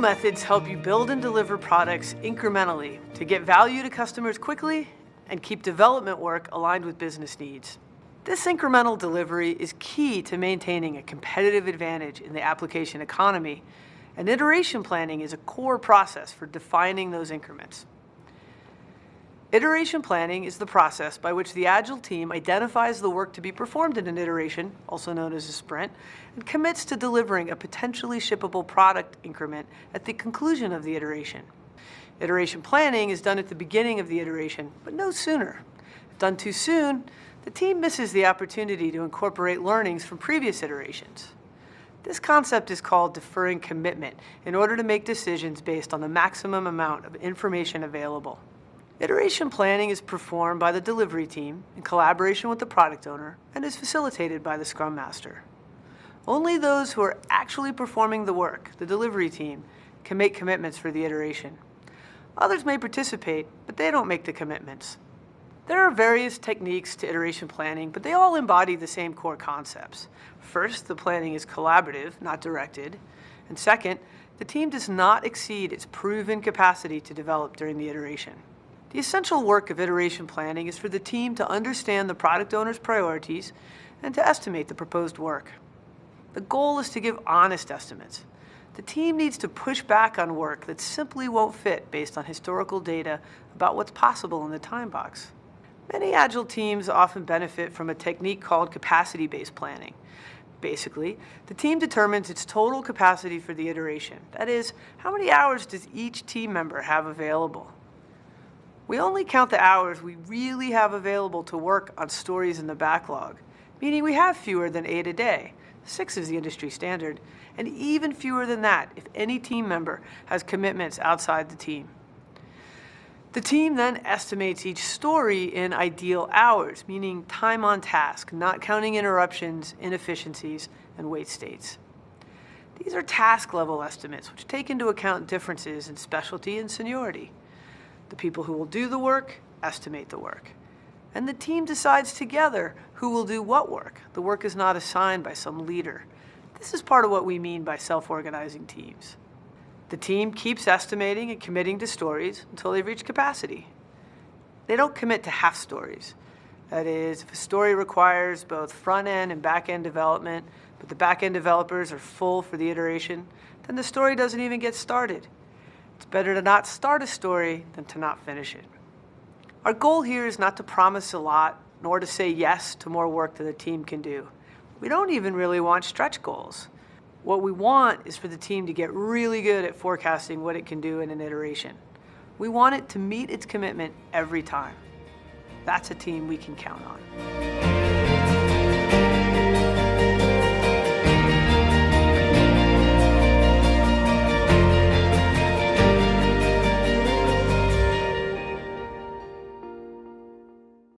methods help you build and deliver products incrementally to get value to customers quickly and keep development work aligned with business needs. This incremental delivery is key to maintaining a competitive advantage in the application economy, and iteration planning is a core process for defining those increments. Iteration planning is the process by which the Agile team identifies the work to be performed in an iteration, also known as a sprint, and commits to delivering a potentially shippable product increment at the conclusion of the iteration. Iteration planning is done at the beginning of the iteration, but no sooner. If done too soon, the team misses the opportunity to incorporate learnings from previous iterations. This concept is called deferring commitment in order to make decisions based on the maximum amount of information available. Iteration planning is performed by the delivery team in collaboration with the product owner and is facilitated by the Scrum Master. Only those who are actually performing the work, the delivery team, can make commitments for the iteration. Others may participate, but they don't make the commitments. There are various techniques to iteration planning, but they all embody the same core concepts. First, the planning is collaborative, not directed. And second, the team does not exceed its proven capacity to develop during the iteration. The essential work of iteration planning is for the team to understand the product owner's priorities and to estimate the proposed work. The goal is to give honest estimates. The team needs to push back on work that simply won't fit based on historical data about what's possible in the time box. Many Agile teams often benefit from a technique called capacity-based planning. Basically, the team determines its total capacity for the iteration. That is, how many hours does each team member have available? We only count the hours we really have available to work on stories in the backlog, meaning we have fewer than 8 a day. 6 is the industry standard, and even fewer than that if any team member has commitments outside the team. The team then estimates each story in ideal hours, meaning time on task, not counting interruptions, inefficiencies, and wait states. These are task-level estimates, which take into account differences in specialty and seniority. The people who will do the work estimate the work, and the team decides together who will do what work. The work is not assigned by some leader. This is part of what we mean by self-organizing teams. The team keeps estimating and committing to stories until they've reached capacity. They don't commit to half stories. That is, if a story requires both front-end and back-end development, but the back-end developers are full for the iteration, then the story doesn't even get started. It's better to not start a story than to not finish it. Our goal here is not to promise a lot, nor to say yes to more work than the team can do. We don't even really want stretch goals. What we want is for the team to get really good at forecasting what it can do in an iteration. We want it to meet its commitment every time. That's a team we can count on.